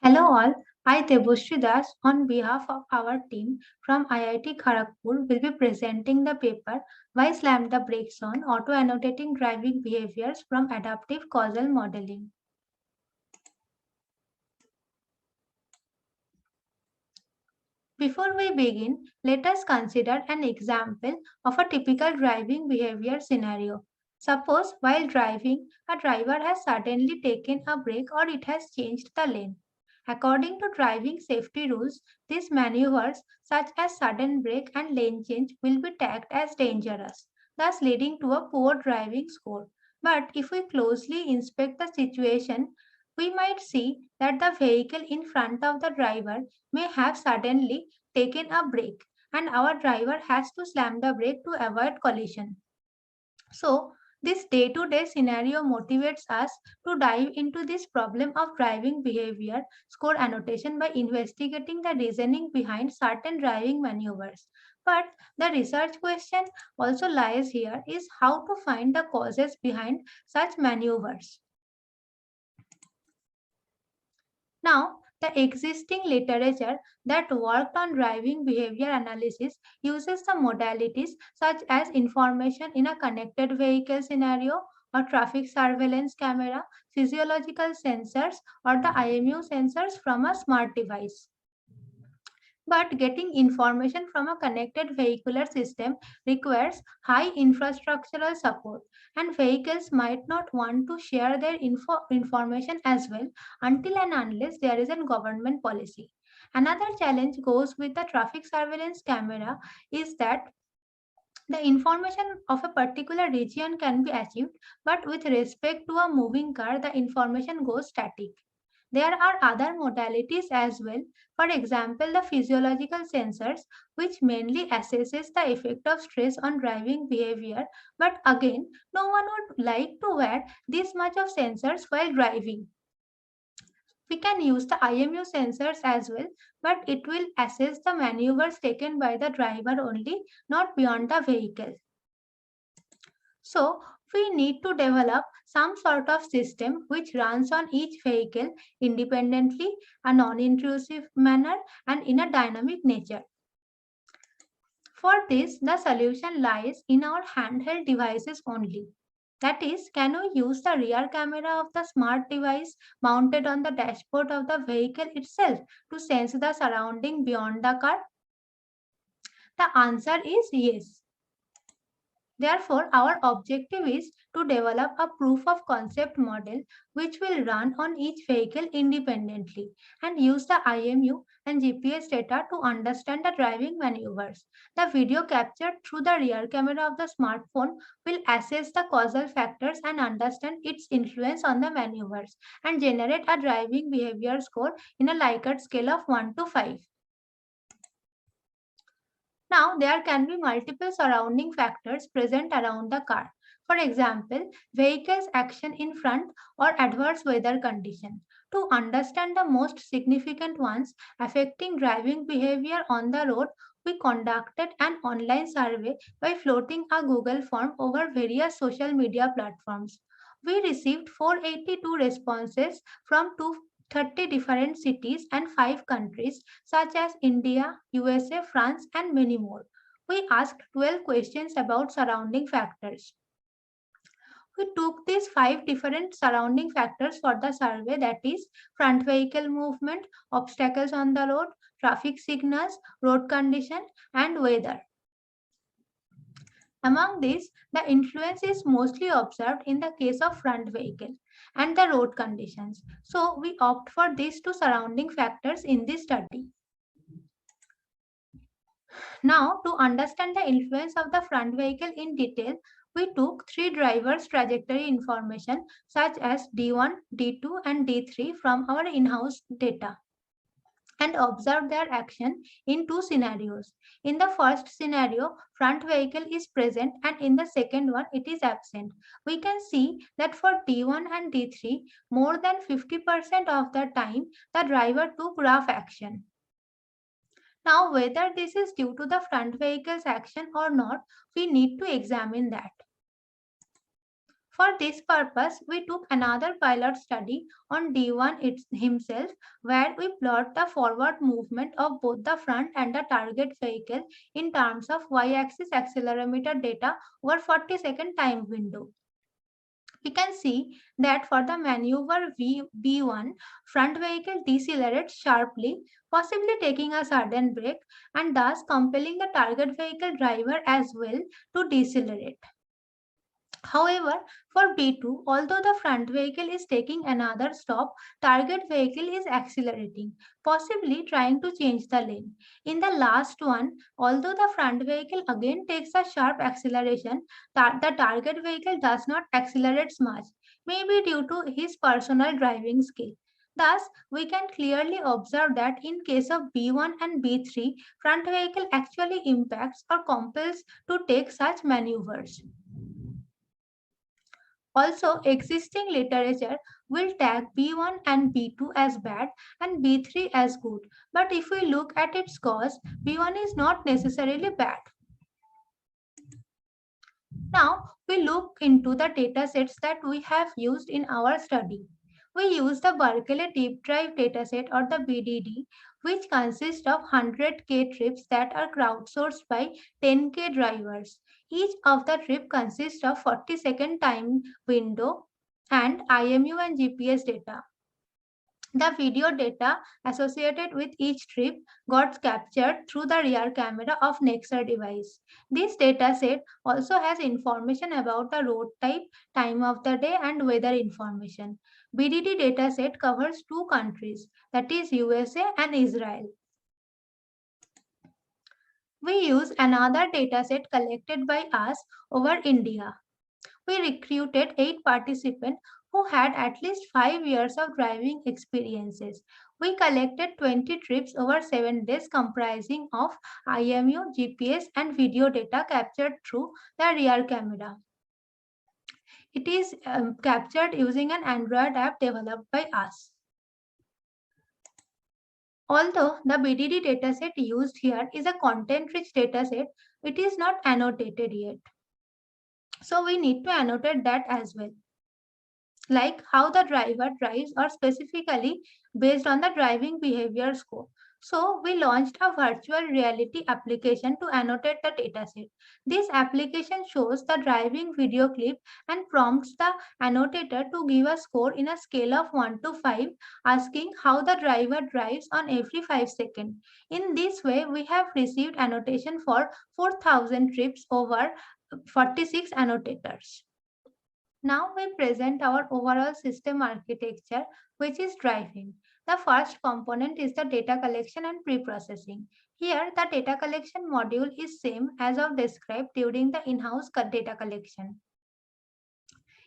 Hello all, I Debushree Das on behalf of our team from IIT Kharagpur will be presenting the paper Why Slam the Brakes on Auto-annotating Driving Behaviors from Adaptive Causal Modeling. Before we begin, let us consider an example of a typical driving behavior scenario. Suppose while driving, a driver has suddenly taken a brake or it has changed the lane. According to driving safety rules, these maneuvers, such as sudden brake and lane change, will be tagged as dangerous, thus leading to a poor driving score. But if we closely inspect the situation, we might see that the vehicle in front of the driver may have suddenly taken a brake and our driver has to slam the brake to avoid collision. So, this day-to-day scenario motivates us to dive into this problem of driving behavior score annotation by investigating the reasoning behind certain driving maneuvers. But the research question also lies here is how to find the causes behind such maneuvers. Now, the existing literature that worked on driving behavior analysis uses the modalities such as information in a connected vehicle scenario or traffic surveillance camera, physiological sensors, or the IMU sensors from a smart device. But getting information from a connected vehicular system requires high infrastructural support, and vehicles might not want to share their information as well until and unless there is a government policy. Another challenge goes with the traffic surveillance camera is that the information of a particular region can be achieved, but with respect to a moving car, the information goes static. There are other modalities as well. For example, the physiological sensors, which mainly assesses the effect of stress on driving behavior. But again, no one would like to wear this much of sensors while driving. We can use the IMU sensors as well, but it will assess the maneuvers taken by the driver only, not beyond the vehicle. So, we need to develop some sort of system which runs on each vehicle independently, a non-intrusive manner, and in a dynamic nature. For this, the solution lies in our handheld devices only. That is, can we use the rear camera of the smart device mounted on the dashboard of the vehicle itself to sense the surrounding beyond the car? The answer is yes. Therefore, our objective is to develop a proof of concept model which will run on each vehicle independently and use the IMU and GPS data to understand the driving maneuvers. The video captured through the rear camera of the smartphone will assess the causal factors and understand its influence on the maneuvers and generate a driving behavior score in a Likert scale of 1 to 5. Now, there can be multiple surrounding factors present around the car. For example, vehicle's action in front or adverse weather condition. To understand the most significant ones affecting driving behavior on the road, we conducted an online survey by floating a Google form over various social media platforms. We received 482 responses from 230 different cities and 5 countries such as India, USA, France, and many more. We asked 12 questions about surrounding factors. We took these 5 different surrounding factors for the survey, that is, front vehicle movement, obstacles on the road, traffic signals, road condition, and weather. Among these, the influence is mostly observed in the case of front vehicle and the road conditions. So, we opt for these two surrounding factors in this study. Now, to understand the influence of the front vehicle in detail, we took 3 drivers' trajectory information such as D1, D2, and D3 from our in-house data and observed their action in 2 scenarios. In the first scenario, front vehicle is present and in the second one, it is absent. We can see that for D1 and D3, more than 50% of the time, the driver took rough action. Now, whether this is due to the front vehicle's action or not, we need to examine that. For this purpose, we took another pilot study on D1 himself, where we plot the forward movement of both the front and the target vehicle in terms of y-axis accelerometer data over 40-second time window. We can see that for the maneuver B1, front vehicle decelerates sharply, possibly taking a sudden brake and thus compelling the target vehicle driver as well to decelerate. However, for B2, although the front vehicle is taking another stop, target vehicle is accelerating, possibly trying to change the lane. In the last one, although the front vehicle again takes a sharp acceleration, the target vehicle does not accelerate much, maybe due to his personal driving skill. Thus, we can clearly observe that in case of B1 and B3, front vehicle actually impacts or compels to take such maneuvers. Also, existing literature will tag B1 and B2 as bad and B3 as good. But if we look at its cause, B1 is not necessarily bad. Now, we look into the datasets that we have used in our study. We use the Berkeley Deep Drive dataset or the BDD, which consists of 100K trips that are crowdsourced by 10K drivers. Each of the trip consists of 40-second time window and IMU and GPS data. The video data associated with each trip got captured through the rear camera of Nexar device. This dataset also has information about the road type, time of the day, and weather information. BDD dataset covers two countries, that is USA and Israel. We use another dataset collected by us over India. We recruited 8 participants who had at least 5 years of driving experiences. We collected 20 trips over 7 days comprising of IMU, GPS and video data captured through the rear camera. It is captured using an Android app developed by us. Although the BDD dataset used here is a content-rich dataset, it is not annotated yet. So we need to annotate that as well, like how the driver drives or specifically based on the driving behavior score. So we launched a virtual reality application to annotate the dataset. This application shows the driving video clip and prompts the annotator to give a score in a scale of 1 to 5, asking how the driver drives on every 5 seconds. In this way, we have received annotation for 4,000 trips over 46 annotators. Now we present our overall system architecture, which is driving. The first component is the data collection and pre-processing. Here, the data collection module is same as of described during the in-house data collection.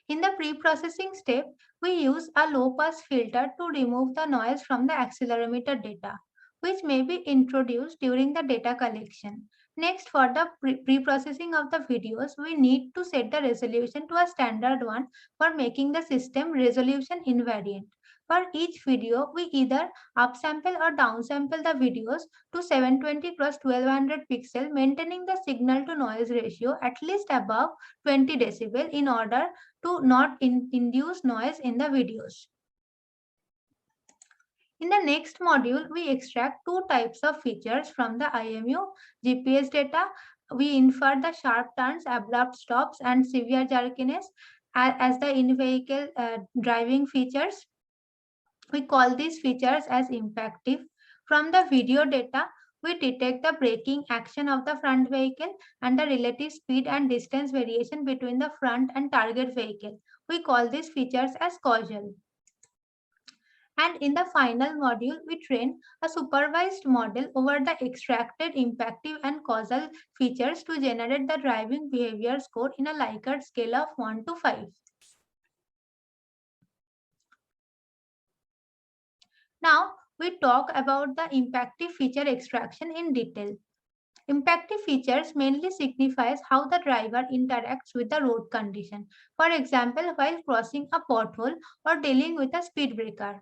In the pre-processing step, we use a low-pass filter to remove the noise from the accelerometer data, which may be introduced during the data collection. Next, for the pre-processing of the videos, we need to set the resolution to a standard one for making the system resolution invariant. For each video, we either upsample or downsample the videos to 720 cross 1200 pixel, maintaining the signal to noise ratio at least above 20 decibel in order to not induce noise in the videos. In the next module, we extract two types of features from the IMU GPS data. We infer the sharp turns, abrupt stops, and severe jerkiness as the in-vehicle driving features. We call these features as impactive. From the video data, we detect the braking action of the front vehicle and the relative speed and distance variation between the front and target vehicle. We call these features as causal. And in the final module, we train a supervised model over the extracted impactive and causal features to generate the driving behavior score in a Likert scale of 1 to 5. Now, we talk about the impactive feature extraction in detail. Impactive features mainly signifies how the driver interacts with the road condition. For example, while crossing a pothole or dealing with a speed breaker.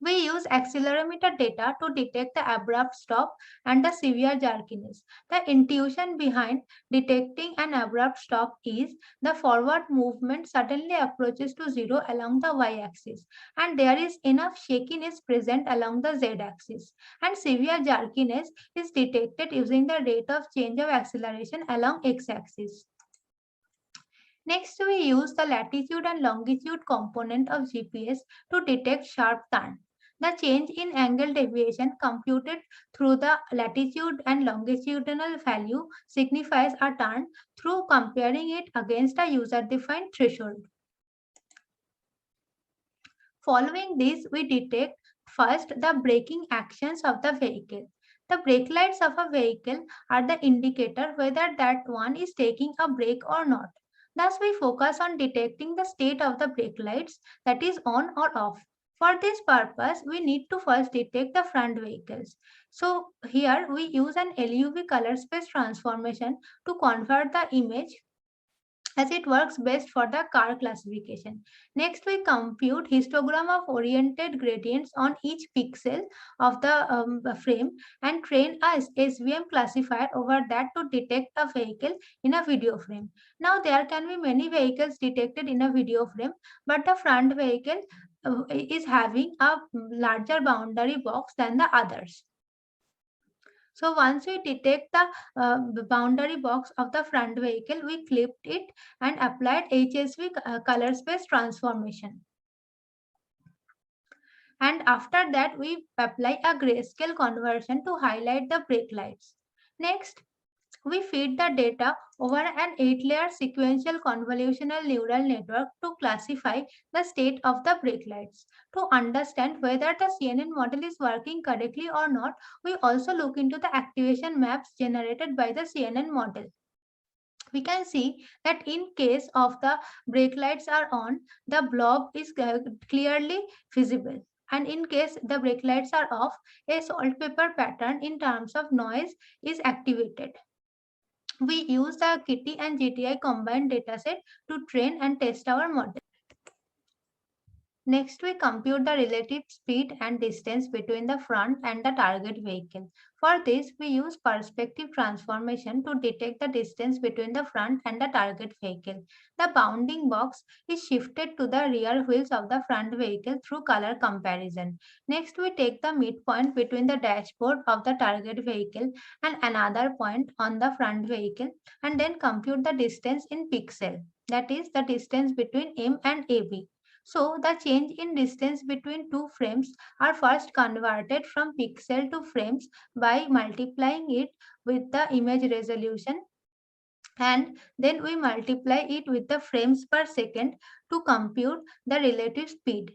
We use accelerometer data to detect the abrupt stop and the severe jerkiness. The intuition behind detecting an abrupt stop is the forward movement suddenly approaches to zero along the y-axis, and there is enough shakiness present along the z-axis. And severe jerkiness is detected using the rate of change of acceleration along x-axis. Next, we use the latitude and longitude component of GPS to detect sharp turn. The change in angle deviation computed through the latitude and longitudinal value signifies a turn through comparing it against a user-defined threshold. Following this, we detect first the braking actions of the vehicle. The brake lights of a vehicle are the indicator whether that one is taking a brake or not. Thus, we focus on detecting the state of the brake lights, that is on or off. For this purpose, we need to first detect the front vehicles. So here we use an LUV color space transformation to convert the image as it works best for the car classification. Next, we compute histogram of oriented gradients on each pixel of the frame and train a SVM classifier over that to detect a vehicle in a video frame. Now, there can be many vehicles detected in a video frame, but the front vehicle is having a larger boundary box than the others. So once we detect the boundary box of the front vehicle, we clipped it and applied HSV color space transformation. And after that, we apply a grayscale conversion to highlight the brake lights. Next, we feed the data over an 8-layer sequential convolutional neural network to classify the state of the brake lights. To understand whether the CNN model is working correctly or not, we also look into the activation maps generated by the CNN model. We can see that in case of the brake lights are on, the blob is clearly visible. And in case the brake lights are off, a saltpeter pattern in terms of noise is activated. We use the Kitty and GTI combined dataset to train and test our model. Next, we compute the relative speed and distance between the front and the target vehicle. For this, we use perspective transformation to detect the distance between the front and the target vehicle. The bounding box is shifted to the rear wheels of the front vehicle through color comparison. Next, we take the midpoint between the dashboard of the target vehicle and another point on the front vehicle and then compute the distance in pixel. That is the distance between M and AB. So the change in distance between two frames are first converted from pixel to frames by multiplying it with the image resolution, and then we multiply it with the frames per second to compute the relative speed.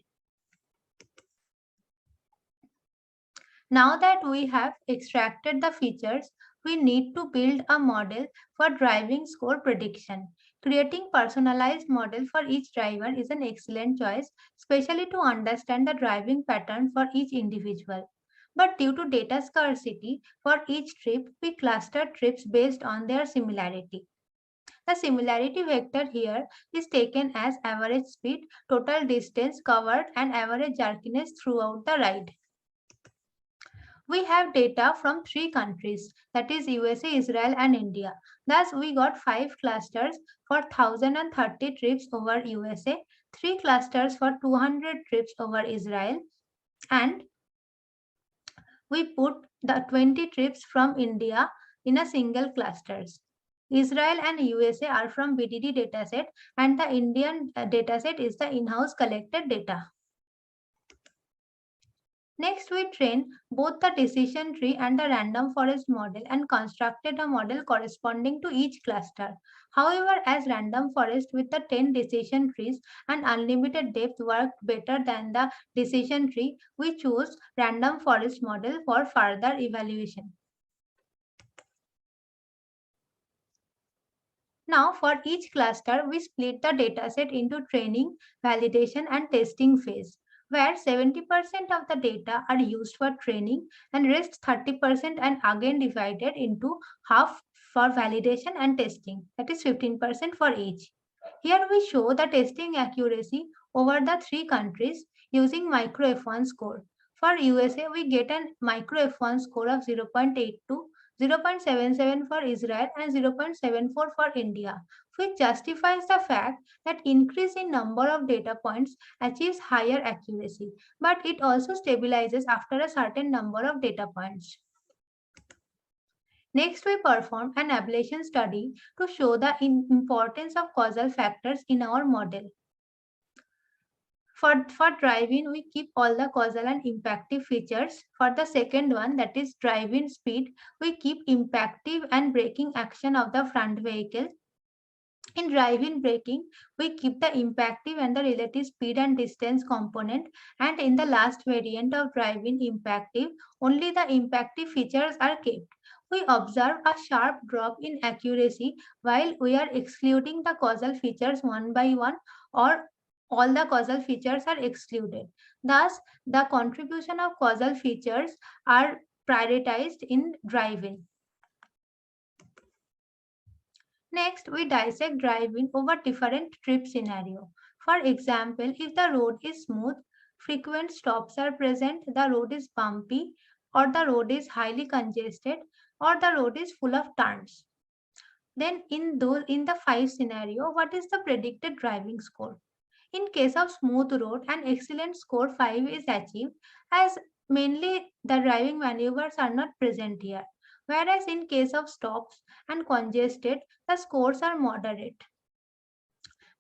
Now that we have extracted the features, we need to build a model for driving score prediction. Creating personalized model for each driver is an excellent choice, especially to understand the driving pattern for each individual. But due to data scarcity, for each trip, we cluster trips based on their similarity. The similarity vector here is taken as average speed, total distance covered, and average jerkiness throughout the ride. We have data from three countries, that is USA, Israel and India. Thus, we got 5 clusters for 1030 trips over USA, 3 clusters for 200 trips over Israel, and we put the 20 trips from India in a single clusters. Israel and USA are from BDD dataset and the Indian dataset is the in-house collected data. Next, we trained both the decision tree and the random forest model and constructed a model corresponding to each cluster. However, as random forest with the 10 decision trees and unlimited depth worked better than the decision tree, we chose random forest model for further evaluation. Now, for each cluster, we split the dataset into training, validation, and testing phase, where 70% of the data are used for training and rest 30% and again divided into half for validation and testing, that is 15% for each. Here we show the testing accuracy over the three countries using micro F1 score. For USA, we get a micro F1 score of 0.82, 0.77 for Israel, and 0.74 for India, which justifies the fact that increase in number of data points achieves higher accuracy, but it also stabilizes after a certain number of data points. Next, we performed an ablation study to show the importance of causal factors in our model. For drive-in, we keep all the causal and impactive features. For the second one, that is drive-in speed, we keep impactive and braking action of the front vehicle. In drive-in braking, we keep the impactive and the relative speed and distance component, and in the last variant of drive-in impactive, only the impactive features are kept. We observe a sharp drop in accuracy while we are excluding the causal features one by one, or all the causal features are excluded. Thus, the contribution of causal features are prioritized in drive-in. Next, we dissect driving over different trip scenario. For example, if the road is smooth, frequent stops are present, the road is bumpy, or the road is highly congested, or the road is full of turns. Then in the five scenario, what is the predicted driving score? In case of smooth road, an excellent score 5 is achieved, as mainly the driving maneuvers are not present here. Whereas in case of stops and congested, the scores are moderate,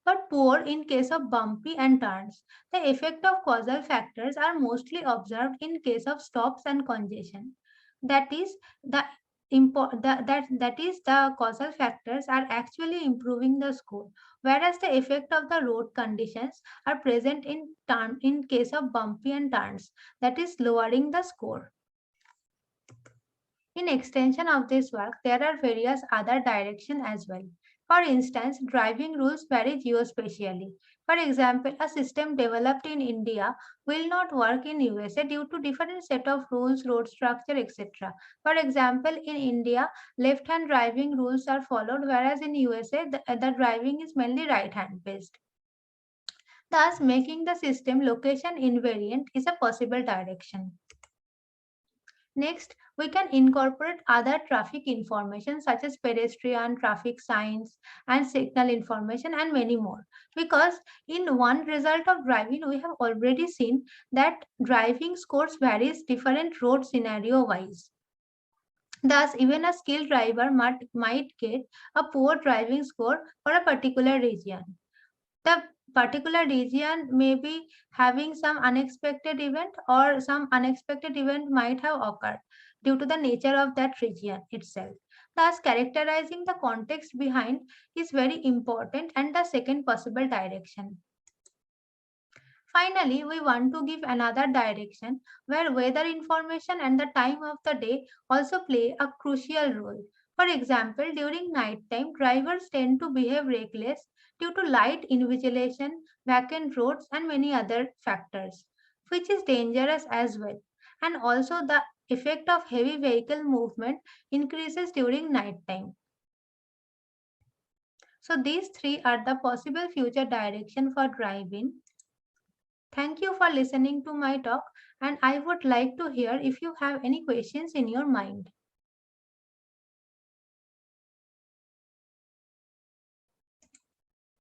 but poor in case of bumpy and turns. The effect of causal factors are mostly observed in case of stops and congestion. That is, the causal factors are actually improving the score, whereas the effect of the road conditions are present in case of bumpy and turns, that is lowering the score. In extension of this work, there are various other directions as well. For instance, driving rules vary geospatially. For example, a system developed in India will not work in USA due to different set of rules, road structure, etc. For example, in India, left-hand driving rules are followed, whereas in USA, the driving is mainly right-hand based. Thus, making the system location invariant is a possible direction. Next, we can incorporate other traffic information such as pedestrian, traffic signs, and signal information, and many more. Because in one result of driving, we have already seen that driving scores varies different road scenario wise. Thus, even a skilled driver might get a poor driving score for a particular region. The particular region may be having some unexpected event, or some unexpected event might have occurred due to the nature of that region itself. Thus, characterizing the context behind is very important and the second possible direction. Finally, we want to give another direction where weather information and the time of the day also play a crucial role. For example, during nighttime, drivers tend to behave reckless due to light invigilation, vacant roads, and many other factors, which is dangerous as well. And also, the effect of heavy vehicle movement increases during nighttime. So, these three are the possible future direction for driving. Thank you for listening to my talk, and I would like to hear if you have any questions in your mind.